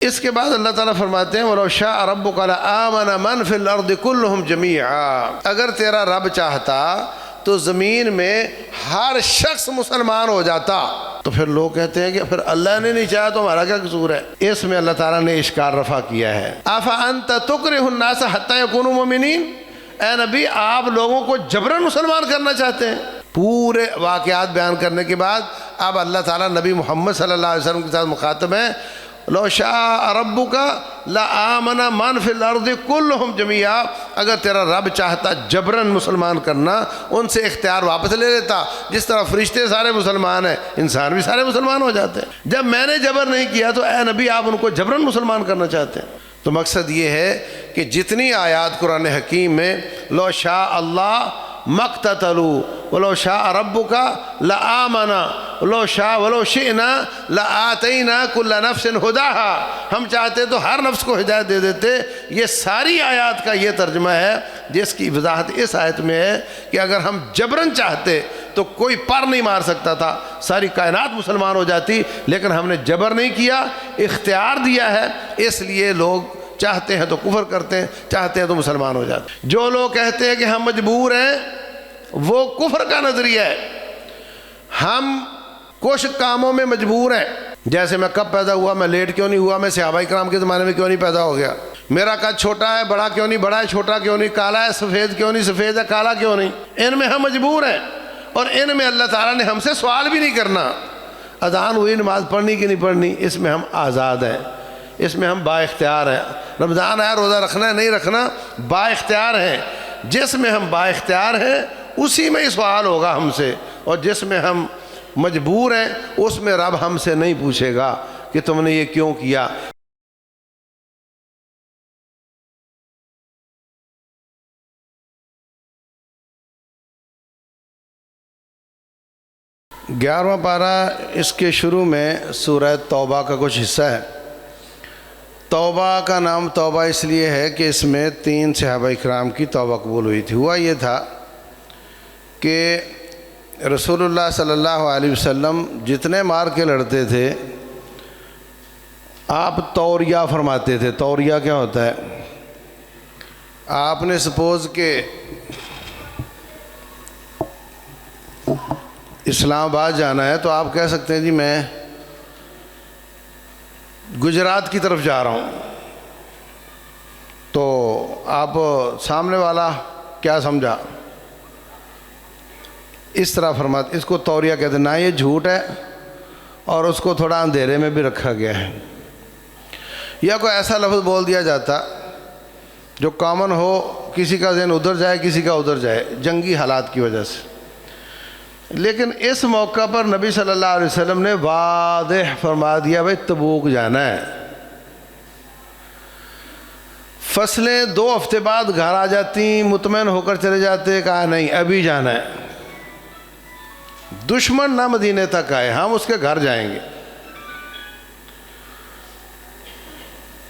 اس کے بعد اللہ تعالیٰ فرماتے ہیں وَلَوْ شَاءَ رَبُّكَ لَآمَنَ مَنْ فِي الْأَرْضِ كُلُّهُمْ جَمِيعًا، اگر تیرا رب چاہتا تو زمین میں ہر شخص مسلمان ہو جاتا۔ تو پھر لوگ کہتے ہیں کہ پھر اللہ نے نہیں چاہا تو ہمارا کیا قصور ہے؟ اس میں اللہ تعالیٰ نے اشکال رفع کیا ہے۔ أَفَأَنْتَ تُكْرِهُ النَّاسَ حَتَّى يَكُونُوا مُؤْمِنِينَ، اے نبی آپ لوگوں کو جبراً مسلمان کرنا چاہتے ہیں؟ پورے واقعات بیان کرنے کے بعد اب اللہ تعالیٰ نبی محمد صلی اللہ علیہ وسلم کے ساتھ مخاطب ہیں، لو شاء ربک لآمن من فی الارض کلہم جميعا، اگر تیرا رب چاہتا جبراً مسلمان کرنا ان سے اختیار واپس لے لیتا، جس طرح فرشتے سارے مسلمان ہیں انسان بھی سارے مسلمان ہو جاتے ہیں۔ جب میں نے جبر نہیں کیا تو اے نبی آپ ان کو جبراً مسلمان کرنا چاہتے ہیں۔ تو مقصد یہ ہے کہ جتنی آیات قرآن حکیم میں لو شاء اللہ مقتتلوا ولو شاء ربک لآمن ولو شاء ولو شئنا لآتینا کل نفس ہداہا، ہم چاہتے تو ہر نفس کو ہدایت دے دیتے، یہ ساری آیات کا یہ ترجمہ ہے جس کی وضاحت اس آیت میں ہے کہ اگر ہم جبراً چاہتے تو کوئی پر نہیں مار سکتا تھا، ساری کائنات مسلمان ہو جاتی، لیکن ہم نے جبر نہیں کیا، اختیار دیا ہے، اس لیے لوگ چاہتے ہیں تو کفر کرتے ہیں، چاہتے ہیں تو مسلمان ہو جاتے ہیں۔ جو لوگ کہتے ہیں کہ ہم مجبور ہیں وہ کفر کا نظریہ ہے۔ ہم کچھ کاموں میں مجبور ہیں، جیسے میں کب پیدا ہوا، میں لیٹ کیوں نہیں ہوا، میں صحابہ کرام کے زمانے میں کیوں نہیں پیدا ہو گیا، میرا قد چھوٹا ہے بڑا کیوں نہیں بڑا ہے، چھوٹا کیوں نہیں، کالا ہے سفید کیوں نہیں، سفید ہے کالا کیوں نہیں، ان میں ہم مجبور ہیں، اور ان میں اللہ تعالیٰ نے ہم سے سوال بھی نہیں کرنا۔ اذان ہوئی نماز پڑھنی کہ نہیں پڑھنی، اس میں ہم آزاد ہیں، اس میں ہم با اختیار ہیں۔ رمضان آیا روزہ رکھنا ہے نہیں رکھنا، با اختیار ہیں۔ جس میں ہم با اختیار ہیں اسی میں ہی سوال ہوگا ہم سے، اور جس میں ہم مجبور ہیں اس میں رب ہم سے نہیں پوچھے گا کہ تم نے یہ کیوں کیا۔ 11واں پارہ اس کے شروع میں سورہ توبہ کا کچھ حصہ ہے۔ توبہ کا نام توبہ اس لیے ہے کہ اس میں 3 صحابہ اکرام کی توبہ قبول ہوئی تھی۔ ہوا یہ تھا کہ رسول اللہ صلی اللہ علیہ وسلم جتنے مار کے لڑتے تھے آپ توریہ فرماتے تھے۔ توریہ کیا ہوتا ہے؟ آپ نے سپوز کہ اسلام آباد جانا ہے تو آپ کہہ سکتے ہیں جی میں گجرات کی طرف جا رہا ہوں، تو آپ سامنے والا کیا سمجھا اس طرح فرماتے، اس کو توریہ کہتے ہیں۔ نہ یہ جھوٹ ہے اور اس کو تھوڑا اندھیرے میں بھی رکھا گیا ہے، یا کوئی ایسا لفظ بول دیا جاتا جو کامن ہو، کسی کا ذہن ادھر جائے کسی کا ادھر جائے جنگی حالات کی وجہ سے۔ لیکن اس موقع پر نبی صلی اللہ علیہ وسلم نے واضح فرما دیا بھائی تبوک جانا ہے۔ فصلیں 2 ہفتے بعد گھر آ جاتی، مطمئن ہو کر چلے جاتے، کہا نہیں ابھی جانا ہے۔ دشمن نہ مدینے تک آئے، ہم اس کے گھر جائیں گے۔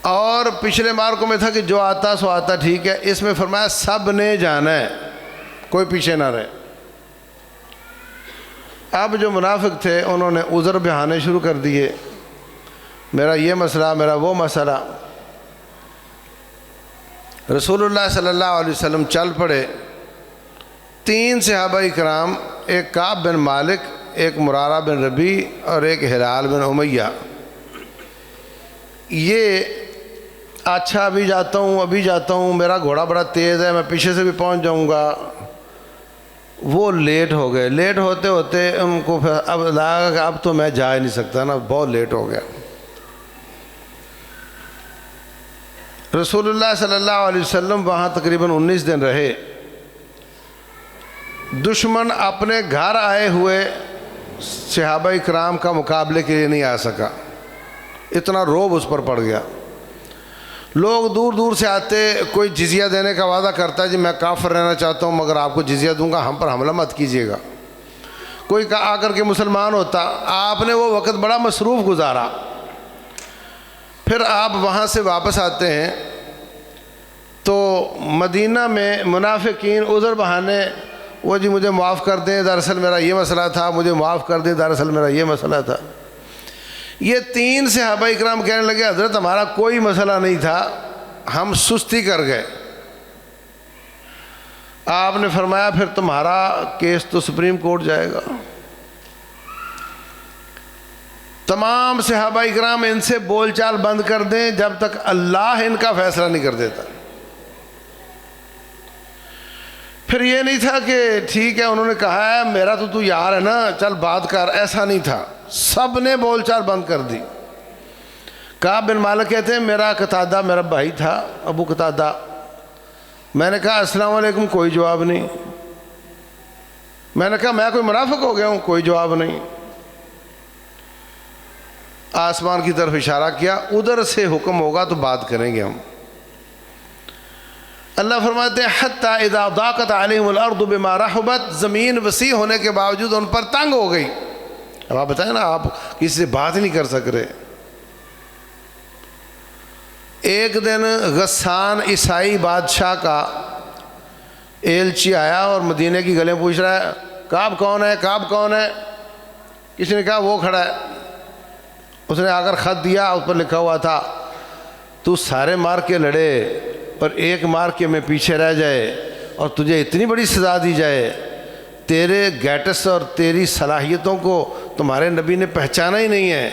اور پچھلے مارکوں میں تھا کہ جو آتا سو آتا، ٹھیک ہے، اس میں فرمایا سب نے جانا ہے، کوئی پیچھے نہ رہے۔ اب جو منافق تھے انہوں نے عذر بہانے شروع کر دیے، میرا یہ مسئلہ، میرا وہ مسئلہ۔ رسول اللہ صلی اللہ علیہ وسلم چل پڑے۔ 3 صحابہ اکرام، ایک کعب بن مالک، ایک مرارہ بن ربیع اور ایک ہلال بن امیہ، یہ اچھا ابھی جاتا ہوں، میرا گھوڑا بڑا تیز ہے، میں پیچھے سے بھی پہنچ جاؤں گا، وہ لیٹ ہو گئے۔ لیٹ ہوتے ہوتے ان کو پھر اب لگا کہ اب تو میں جا ہی نہیں سکتا نا، بہت لیٹ ہو گیا۔ رسول اللہ صلی اللہ علیہ وسلم وہاں تقریباً 19 دن رہے۔ دشمن اپنے گھر آئے ہوئے صحابہ اکرام کا مقابلے کے لیے نہیں آ سکا، اتنا رعب اس پر پڑ گیا۔ لوگ دور دور سے آتے، کوئی جزیہ دینے کا وعدہ کرتا ہے جی میں کافر رہنا چاہتا ہوں مگر آپ کو جزیہ دوں گا، ہم پر حملہ مت کیجیے گا۔ کوئی آ کر کے مسلمان ہوتا۔ آپ نے وہ وقت بڑا مصروف گزارا۔ پھر آپ وہاں سے واپس آتے ہیں تو مدینہ میں منافقین عذر بہانے، وہ جی مجھے معاف کر دیں، دراصل میرا یہ مسئلہ تھا، مجھے معاف کر دیں، دراصل میرا یہ مسئلہ تھا۔ یہ 3 صحابہ اکرام کہنے لگے حضرت ہمارا کوئی مسئلہ نہیں تھا، ہم سستی کر گئے۔ آپ نے فرمایا پھر تمہارا کیس تو سپریم کورٹ جائے گا۔ تمام صحابہ اکرام ان سے بول چال بند کر دیں جب تک اللہ ان کا فیصلہ نہیں کر دیتا۔ پھر یہ نہیں تھا کہ ٹھیک ہے انہوں نے کہا ہے میرا تو یار ہے نا چل بات کر، ایسا نہیں تھا، سب نے بول چال بند کر دی۔ کعب بن مالک کہتے ہیں میرا قتادہ میرا بھائی تھا، ابو قتادہ، میں نے کہا السلام علیکم، کوئی جواب نہیں۔ میں نے کہا میں کوئی منافق ہو گیا ہوں، کوئی جواب نہیں۔ آسمان کی طرف اشارہ کیا، ادھر سے حکم ہوگا تو بات کریں گے ہم۔ اللہ فرماتے ہیں حتی اذا ضاقت علیہم الارض بما رحبت، زمین وسیع ہونے کے باوجود ان پر تنگ ہو گئی۔ اب آپ بتائیں نا، آپ کسی سے بات ہی نہیں کر سک رہے۔ ایک دن غسان عیسائی بادشاہ کا ایلچی آیا اور مدینہ کی گلیں پوچھ رہا ہے کعب کون ہے، کعب کون ہے؟ کسی نے کہا وہ کھڑا ہے۔ اس نے آ کر خط دیا، اس پر لکھا ہوا تھا تو سارے مار کے لڑے اور ایک مار کے میں پیچھے رہ جائے اور تجھے اتنی بڑی سزا دی جائے، تیرے گیٹس اور تیری صلاحیتوں کو تمہارے نبی نے پہچانا ہی نہیں ہے،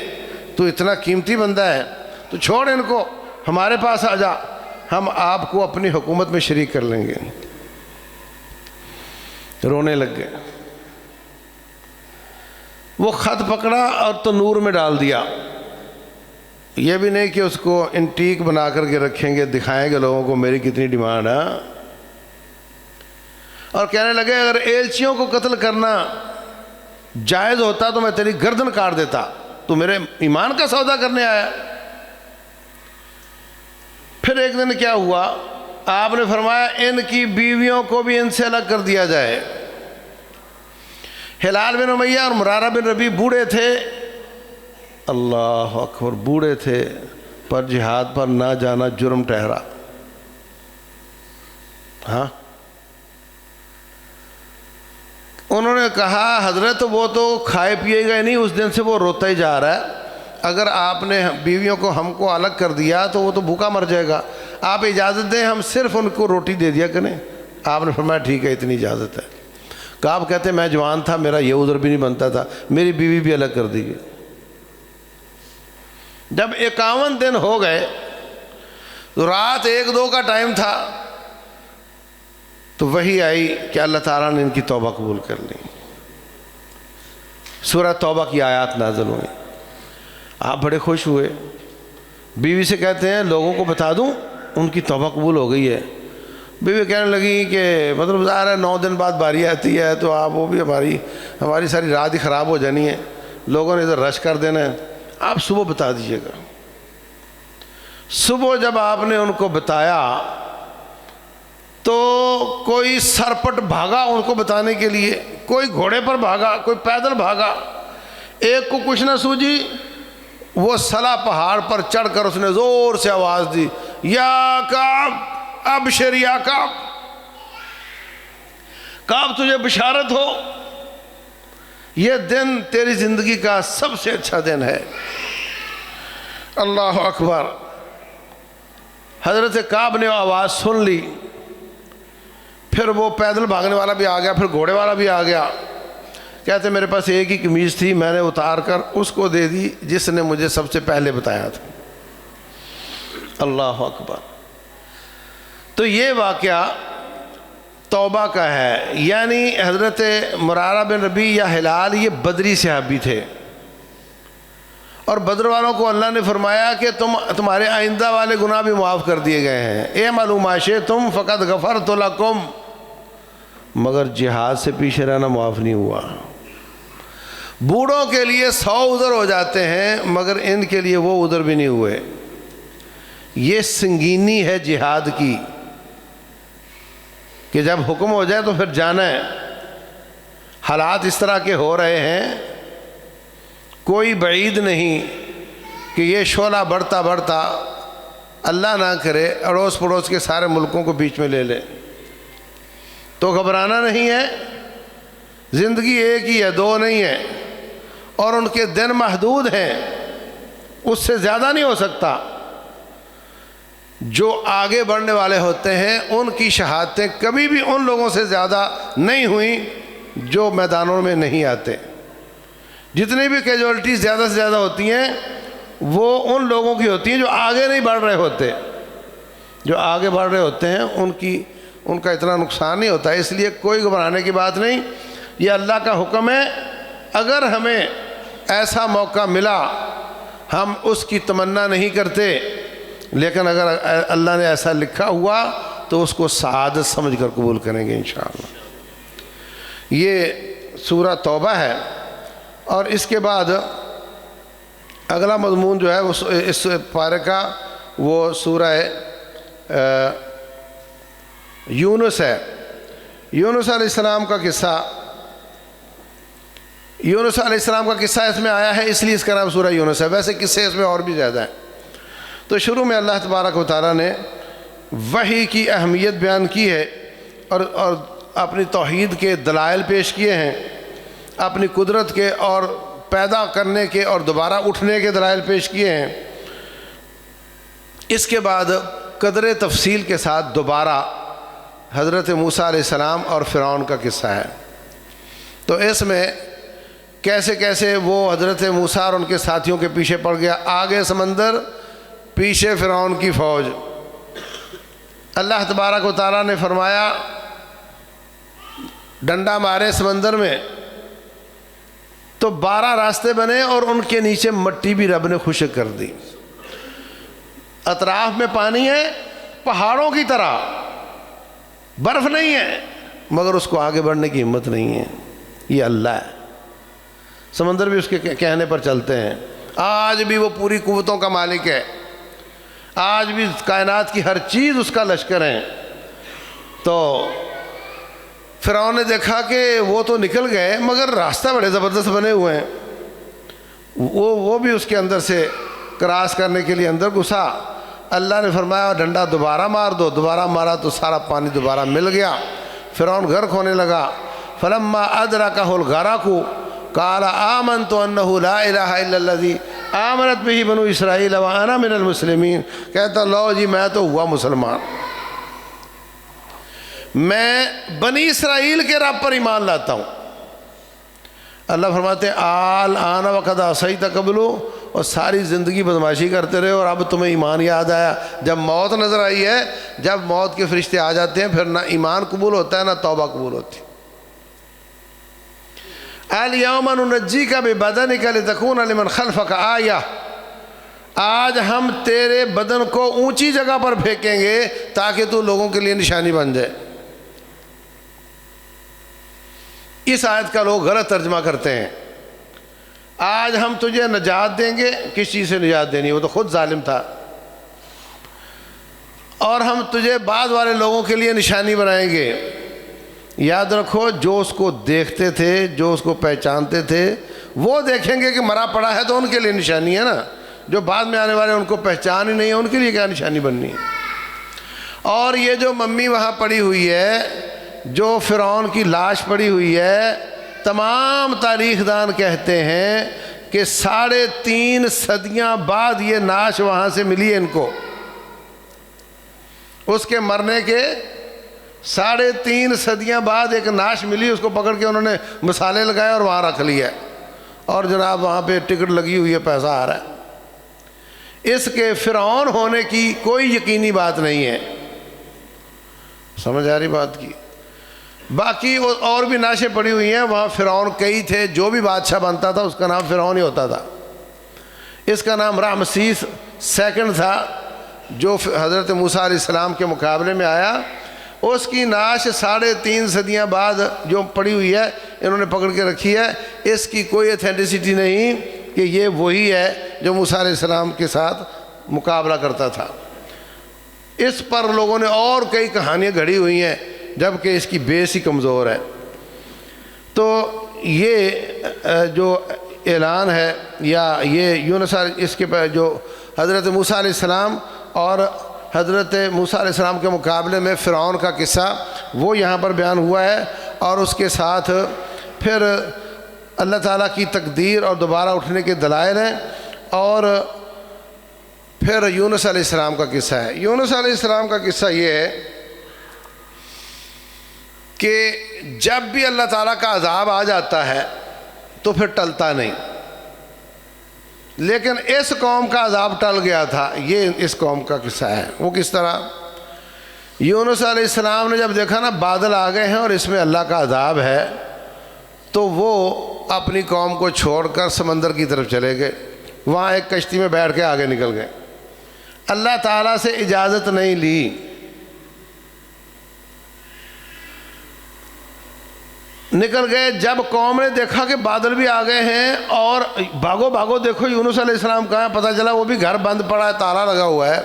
تو اتنا قیمتی بندہ ہے، تو چھوڑ ان کو، ہمارے پاس آ جا، ہم آپ کو اپنی حکومت میں شریک کر لیں گے۔ رونے لگ گئے۔ وہ خط پکڑا اور تنور میں ڈال دیا، یہ بھی نہیں کہ اس کو انٹیک بنا کر کے رکھیں گے، دکھائیں گے لوگوں کو میری کتنی ڈیمانڈ ہے، اور کہنے لگے اگر ایلچیوں کو قتل کرنا جائز ہوتا تو میں تیری گردن کاٹ دیتا، تو میرے ایمان کا سودا کرنے آیا۔ پھر ایک دن کیا ہوا، آپ نے فرمایا ان کی بیویوں کو بھی ان سے الگ کر دیا جائے۔ ہلال بن امیہ اور مرارہ بن ربیع بوڑھے تھے، اللہ اکبر، بوڑھے تھے، پر جہاد پر نہ جانا جرم ٹھہرا۔ ہاں، انہوں نے کہا حضرت وہ تو کھائے پیے گا نہیں، اس دن سے وہ روتا ہی جا رہا ہے، اگر آپ نے بیویوں کو ہم کو الگ کر دیا تو وہ تو بھوکا مر جائے گا، آپ اجازت دیں ہم صرف ان کو روٹی دے دیا کریں۔ آپ نے فرمایا ٹھیک ہے، اتنی اجازت ہے۔ کعب کہتے میں جوان تھا، میرا یہ عذر بھی نہیں بنتا تھا، میری بیوی بھی الگ کر دی گئی۔ جب 51 دن ہو گئے تو رات 1-2 کا ٹائم تھا، تو وحی آئی کہ اللہ تعالیٰ نے ان کی توبہ قبول کر لی۔ سورہ توبہ کی آیات نازل ہوئی، آپ بڑے خوش ہوئے، بیوی سے کہتے ہیں لوگوں کو بتا دوں ان کی توبہ قبول ہو گئی ہے۔ بیوی کہنے لگی کہ مطلب ظاہر ہے 9 دن بعد باری آتی ہے تو آپ وہ بھی ہماری ساری رات ہی خراب ہو جانی ہے، لوگوں نے ادھر رش کر دینا ہے، آپ صبح بتا دیجئے گا۔ صبح جب آپ نے ان کو بتایا تو کوئی سرپٹ بھاگا ان کو بتانے کے لیے، کوئی گھوڑے پر بھاگا، کوئی پیدل بھاگا، ایک کو کچھ نہ سوجی، وہ سلا پہاڑ پر چڑھ کر اس نے زور سے آواز دی یا کعب ابشر یا کعب، کعب تجھے بشارت ہو، یہ دن تیری زندگی کا سب سے اچھا دن ہے۔ اللہ اکبر۔ حضرت کعب نے آواز سن لی، پھر وہ پیدل بھاگنے والا بھی آ گیا، پھر گھوڑے والا بھی آ گیا، کہتے میرے پاس ایک ہی قمیض تھی، میں نے اتار کر اس کو دے دی جس نے مجھے سب سے پہلے بتایا تھا۔ اللہ اکبر۔ تو یہ واقعہ توبہ کا ہے، یعنی حضرت مرارہ بن ربیع یا ہلال یہ بدری صحابی تھے، اور بدر والوں کو اللہ نے فرمایا کہ تمہارے آئندہ والے گناہ بھی معاف کر دیے گئے ہیں، اعملوا ما شئتم فقد غفرت لکم، مگر جہاد سے پیچھے رہنا معاف نہیں ہوا۔ بوڑھوں کے لیے 100 عذر ہو جاتے ہیں مگر ان کے لیے وہ عذر بھی نہیں ہوئے۔ یہ سنگینی ہے جہاد کی کہ جب حکم ہو جائے تو پھر جانا ہے۔ حالات اس طرح کے ہو رہے ہیں، کوئی بعید نہیں کہ یہ شعلہ بڑھتا بڑھتا اللہ نہ کرے اڑوس پڑوس کے سارے ملکوں کو بیچ میں لے لے، تو گھبرانا نہیں ہے۔ زندگی ایک ہی ہے، 2 نہیں ہے، اور ان کے دن محدود ہیں۔ اس سے زیادہ نہیں ہو سکتا۔ جو آگے بڑھنے والے ہوتے ہیں ان کی شہادتیں کبھی بھی ان لوگوں سے زیادہ نہیں ہوئیں جو میدانوں میں نہیں آتے۔ جتنی بھی کیجوالٹیز زیادہ سے زیادہ ہوتی ہیں وہ ان لوگوں کی ہوتی ہیں جو آگے نہیں بڑھ رہے ہوتے۔ جو آگے بڑھ رہے ہوتے ہیں ان کا اتنا نقصان نہیں ہوتا ہے، اس لیے کوئی گھبرانے کی بات نہیں، یہ اللہ کا حکم ہے۔ اگر ہمیں ایسا موقع ملا ہم اس کی تمنا نہیں کرتے، لیکن اگر اللہ نے ایسا لکھا ہوا تو اس کو سعادت سمجھ کر قبول کریں گے انشاءاللہ۔ یہ سورہ توبہ ہے، اور اس کے بعد اگلا مضمون جو ہے وہ اس پارے کا وہ سورہ یونس ہے۔ یونس علیہ السلام کا قصہ، یونس علیہ السلام کا قصہ اس میں آیا ہے، اس لیے اس کا نام سورہ یونس ہے، ویسے قصے اس میں اور بھی زیادہ ہیں۔ تو شروع میں اللہ تبارک و تعالیٰ نے وحی کی اہمیت بیان کی ہے اور اپنی توحید کے دلائل پیش کیے ہیں، اپنی قدرت کے اور پیدا کرنے کے اور دوبارہ اٹھنے کے دلائل پیش کیے ہیں۔ اس کے بعد قدر تفصیل کے ساتھ دوبارہ حضرت موسیٰ علیہ السلام اور فرعون کا قصہ ہے۔ تو اس میں کیسے کیسے وہ حضرت موسیٰ اور ان کے ساتھیوں کے پیچھے پڑ گیا، آگے سمندر پیچھے فرعون کی فوج۔ اللہ تبارک و تعالیٰ نے فرمایا ڈنڈا مارے سمندر میں تو 12 راستے بنے اور ان کے نیچے مٹی بھی رب نے خشک کر دی۔ اطراف میں پانی ہے پہاڑوں کی طرح، برف نہیں ہے، مگر اس کو آگے بڑھنے کی ہمت نہیں ہے۔ یہ اللہ ہے، سمندر بھی اس کے کہنے پر چلتے ہیں۔ آج بھی وہ پوری قوتوں کا مالک ہے، آج بھی کائنات کی ہر چیز اس کا لشکر ہے۔ تو فرعون نے دیکھا کہ وہ تو نکل گئے مگر راستہ بڑے زبردست بنے ہوئے ہیں، وہ بھی اس کے اندر سے کراس کرنے کے لیے اندر گھسا۔ اللہ نے فرمایا ڈنڈا دوبارہ مار دو، دوبارہ مارا تو سارا پانی دوبارہ مل گیا، فرعون غرق ہونے لگا۔ فلما ادرکہ الغرق قال آمنت انہ لا الہ الا الذی آمنت بہ بنو اسرائیل وانا من المسلمین، کہتا لو جی میں تو ہوا مسلمان، میں بنی اسرائیل کے رب پر ایمان لاتا ہوں۔ اللہ فرماتے ہیں آن وقت عصیت قبل، اور ساری زندگی بدماشی کرتے رہے اور اب تمہیں ایمان یاد آیا۔ جب موت نظر آئی ہے، جب موت کے فرشتے آ جاتے ہیں پھر نہ ایمان قبول ہوتا ہے نہ توبہ قبول ہوتی۔ الیوم ننجیک ببدنک لتکون لمن خلفک آیہ، آج ہم تیرے بدن کو اونچی جگہ پر پھینکیں گے تاکہ تو لوگوں کے لیے نشانی بن جائے۔ اس آیت کا لوگ غلط ترجمہ کرتے ہیں، آج ہم تجھے نجات دیں گے۔ کس چیز سے نجات دینی؟ وہ تو خود ظالم تھا۔ اور ہم تجھے بعد والے لوگوں کے لیے نشانی بنائیں گے۔ یاد رکھو جو اس کو دیکھتے تھے، جو اس کو پہچانتے تھے، وہ دیکھیں گے کہ مرا پڑا ہے تو ان کے لیے نشانی ہے نا۔ جو بعد میں آنے والے ان کو پہچان ہی نہیں ہے، ان کے لیے کیا نشانی بننی ہے؟ اور یہ جو ممی وہاں پڑی ہوئی ہے، جو فرعون کی لاش پڑی ہوئی ہے، تمام تاریخ دان کہتے ہیں کہ 3.5 صدیاں بعد یہ نعش وہاں سے ملی ہے ان کو۔ اس کے مرنے کے 3.5 صدیاں بعد ایک نعش ملی، اس کو پکڑ کے انہوں نے مسالے لگائے اور وہاں رکھ لیا، اور جناب وہاں پہ ٹکٹ لگی ہوئی ہے، پیسہ آ رہا ہے۔ اس کے فرعون ہونے کی کوئی یقینی بات نہیں ہے۔ سمجھ آ رہی بات کی؟ باقی اور بھی نعشیں پڑی ہوئی ہیں، وہاں فرعون کئی تھے، جو بھی بادشاہ بنتا تھا اس کا نام فرعون ہی ہوتا تھا۔ اس کا نام رامسیس سیکنڈ تھا، جو حضرت موسیٰ علیہ السلام کے مقابلے میں آیا۔ اس کی نعش 3.5 صدیاں بعد جو پڑی ہوئی ہے، انہوں نے پکڑ کے رکھی ہے۔ اس کی کوئی ایتھینٹسٹی نہیں کہ یہ وہی ہے جو موسیٰ علیہ السلام کے ساتھ مقابلہ کرتا تھا۔ اس پر لوگوں نے اور کئی کہانیاں گھڑی ہوئی ہیں، جبکہ اس کی بیس ہی کمزور ہے۔ تو یہ جو اعلان ہے یا یہ یونس، اس کے جو حضرت موسیٰ علیہ السلام اور حضرت موسیٰ علیہ السلام کے مقابلے میں فرعون کا قصہ، وہ یہاں پر بیان ہوا ہے، اور اس کے ساتھ پھر اللہ تعالیٰ کی تقدیر اور دوبارہ اٹھنے کے دلائل ہیں، اور پھر یونس علیہ السلام کا قصہ ہے۔ یونس علیہ السلام کا قصہ یہ ہے کہ جب بھی اللہ تعالیٰ کا عذاب آ جاتا ہے تو پھر ٹلتا نہیں، لیکن اس قوم کا عذاب ٹل گیا تھا۔ یہ اس قوم کا قصہ ہے۔ وہ کس طرح؟ یونس علیہ السلام نے جب دیکھا نا بادل آ گئے ہیں اور اس میں اللہ کا عذاب ہے، تو وہ اپنی قوم کو چھوڑ کر سمندر کی طرف چلے گئے، وہاں ایک کشتی میں بیٹھ کے آگے نکل گئے، اللہ تعالیٰ سے اجازت نہیں لی۔ نکل گئے، جب قوم نے دیکھا کہ بادل بھی آ گئے ہیں اور بھاگو بھاگو دیکھو یونس علیہ السلام کہاں ہے، پتہ چلا وہ بھی گھر بند پڑا ہے، تالا لگا ہوا ہے،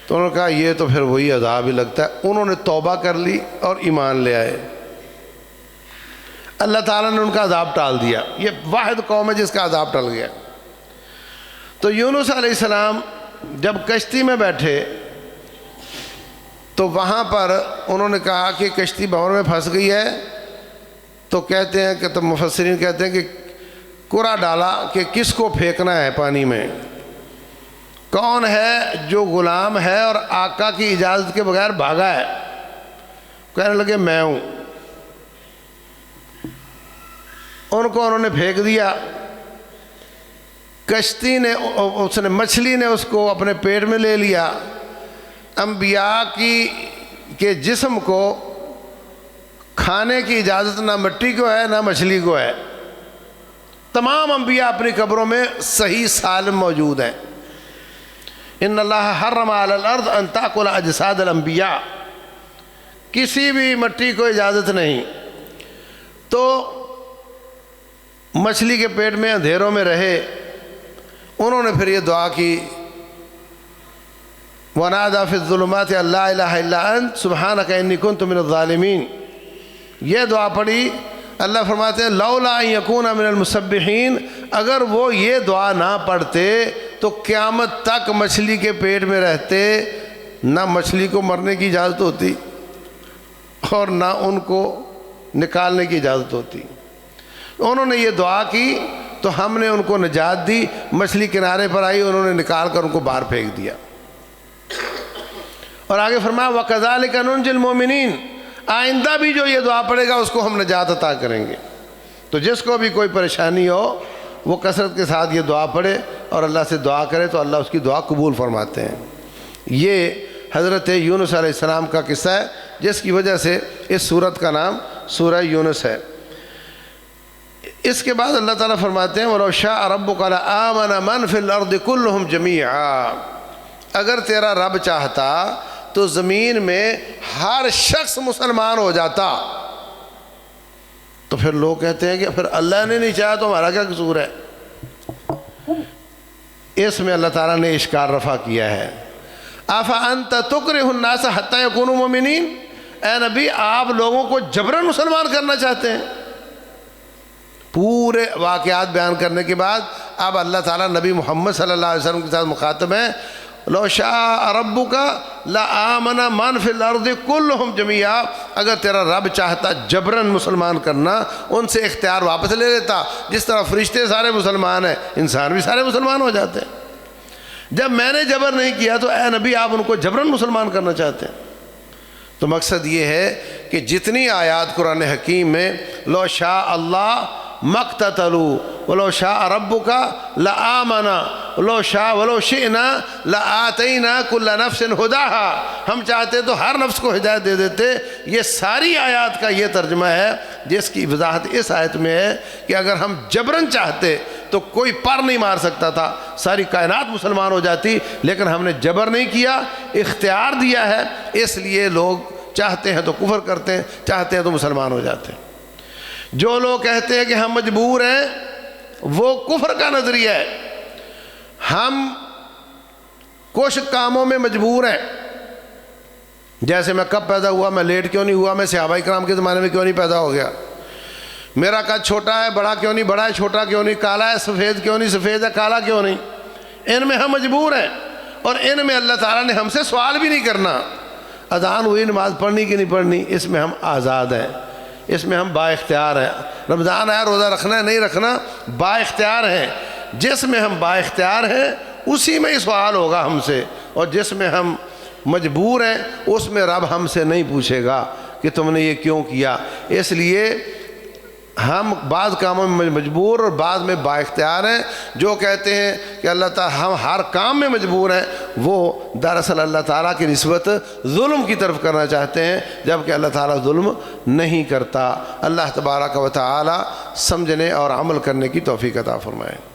تو انہوں نے کہا یہ تو پھر وہی عذاب ہی لگتا ہے۔ انہوں نے توبہ کر لی اور ایمان لے آئے، اللہ تعالیٰ نے ان کا عذاب ٹال دیا۔ یہ واحد قوم ہے جس کا عذاب ٹل گیا۔ تو یونس علیہ السلام جب کشتی میں بیٹھے تو وہاں پر انہوں نے کہا کہ کشتی بھنور میں پھنس گئی ہے، تو کہتے ہیں کہ تو مفسرین کہتے ہیں کہ کرا ڈالا کہ کس کو پھینکنا ہے پانی میں، کون ہے جو غلام ہے اور آقا کی اجازت کے بغیر بھاگا ہے؟ کہنے لگے میں ہوں۔ ان کو انہوں نے پھینک دیا، کشتی نے مچھلی نے اس کو اپنے پیٹ میں لے لیا۔ انبیاء کے جسم کو کھانے کی اجازت نہ مٹی کو ہے نہ مچھلی کو ہے، تمام انبیاء اپنی قبروں میں صحیح سالم موجود ہیں۔ ان اللہ حرم علی الارض ان تاکل اجساد الانبیاء، کسی بھی مٹی کو اجازت نہیں۔ تو مچھلی کے پیٹ میں اندھیروں میں رہے، انہوں نے پھر یہ دعا کی، وَنَادَى فِي الظُّلُمَاتِ أَن لَّا إِلَٰهَ إِلَّا أَنتَ سُبْحَانَكَ إِنِّي كُنتُ مِنَ الظَّالِمِينَ۔ یہ دعا پڑھی، اللہ فرماتے ہیں لولا ان یکون من المسبحین، اگر وہ یہ دعا نہ پڑھتے تو قیامت تک مچھلی کے پیٹ میں رہتے، نہ مچھلی کو مرنے کی اجازت ہوتی اور نہ ان کو نکالنے کی اجازت ہوتی۔ انہوں نے یہ دعا کی تو ہم نے ان کو نجات دی، مچھلی کنارے پر آئی، انہوں نے نکال کر ان کو باہر پھینک دیا۔ اور آگے فرمایا وَكَذَلِكَ نُنْجِي الْمُؤْمِنِينَ، آئندہ بھی جو یہ دعا پڑھے گا اس کو ہم نجات عطا کریں گے۔ تو جس کو بھی کوئی پریشانی ہو وہ کثرت کے ساتھ یہ دعا پڑھے اور اللہ سے دعا کرے تو اللہ اس کی دعا قبول فرماتے ہیں۔ یہ حضرت یونس علیہ السلام کا قصہ ہے جس کی وجہ سے اس سورت کا نام سورہ یونس ہے۔ اس کے بعد اللہ تعالیٰ فرماتے ہیں وَلَوْ شَاءَ رَبُّكَ لَآمَنَ مَنْ فِي الْأَرْضِ كُلُّهُمْ جَمِيعًا، اگر تیرا رب چاہتا تو زمین میں ہر شخص مسلمان ہو جاتا۔ تو پھر لوگ کہتے ہیں کہ پھر اللہ نے نہیں چاہا تو ہمارا کیا قصور ہے؟ اس میں اللہ تعالیٰ نے اشکال رفع کیا ہے۔ أَفَأَنْتَ تُكْرِهُ النَّاسَ حَتَّى يَكُونُوا مُؤْمِنِينَ، اے نبی آپ لوگوں کو جبراً مسلمان کرنا چاہتے ہیں؟ پورے واقعات بیان کرنے کے بعد اب اللہ تعالیٰ نبی محمد صلی اللہ علیہ وسلم کے ساتھ مخاطب ہیں، لو شاء ربک لآمن من فی الارض کلہم جمیعا، اگر تیرا رب چاہتا جبراً مسلمان کرنا ان سے اختیار واپس لے لیتا، جس طرح فرشتے سارے مسلمان ہیں انسان بھی سارے مسلمان ہو جاتے ہیں۔ جب میں نے جبر نہیں کیا تو اے نبی آپ ان کو جبراً مسلمان کرنا چاہتے ہیں۔ تو مقصد یہ ہے کہ جتنی آیات قرآن حکیم میں لو شاء اللہ مقتتلوا ولو شاء ربک لآمنا ولو شاء ولو شئنا لآتینا کل نفس ہداہا، ہم چاہتے تو ہر نفس کو ہدایت دے دیتے، یہ ساری آیات کا یہ ترجمہ ہے جس کی وضاحت اس آیت میں ہے کہ اگر ہم جبراً چاہتے تو کوئی پر نہیں مار سکتا تھا، ساری کائنات مسلمان ہو جاتی، لیکن ہم نے جبر نہیں کیا، اختیار دیا ہے، اس لیے لوگ چاہتے ہیں تو کفر کرتے ہیں، چاہتے ہیں تو مسلمان ہو جاتے ہیں۔ جو لوگ کہتے ہیں کہ ہم مجبور ہیں وہ کفر کا نظریہ ہے، ہم کچھ کاموں میں مجبور ہیں، جیسے میں کب پیدا ہوا، میں لیٹ کیوں نہیں ہوا، میں صحابہ کرام کے زمانے میں کیوں نہیں پیدا ہو گیا، میرا قد چھوٹا ہے بڑا کیوں نہیں بڑا ہے چھوٹا کیوں نہیں، کالا ہے سفید کیوں نہیں سفید ہے کالا کیوں نہیں، ان میں ہم مجبور ہیں، اور ان میں اللہ تعالیٰ نے ہم سے سوال بھی نہیں کرنا، اذان ہوئی نماز پڑھنی کہ نہیں پڑھنی، اس میں ہم آزاد ہیں، اس میں ہم با اختیار ہیں، رمضان آیا روزہ رکھنا ہے نہیں رکھنا با اختیار ہیں، جس میں ہم با اختیار ہیں اسی میں ہی سوال ہوگا ہم سے، اور جس میں ہم مجبور ہیں اس میں رب ہم سے نہیں پوچھے گا کہ تم نے یہ کیوں کیا۔ اس لیے ہم بعض کاموں میں مجبور اور بعض میں با اختیار ہیں۔ جو کہتے ہیں کہ اللہ تعالیٰ ہم ہر کام میں مجبور ہیں، وہ دراصل اللہ تعالیٰ کی نسبت ظلم کی طرف کرنا چاہتے ہیں، جبکہ اللہ تعالیٰ ظلم نہیں کرتا۔ اللہ تبارک و تعالیٰ سمجھنے اور عمل کرنے کی توفیق عطا فرمائے۔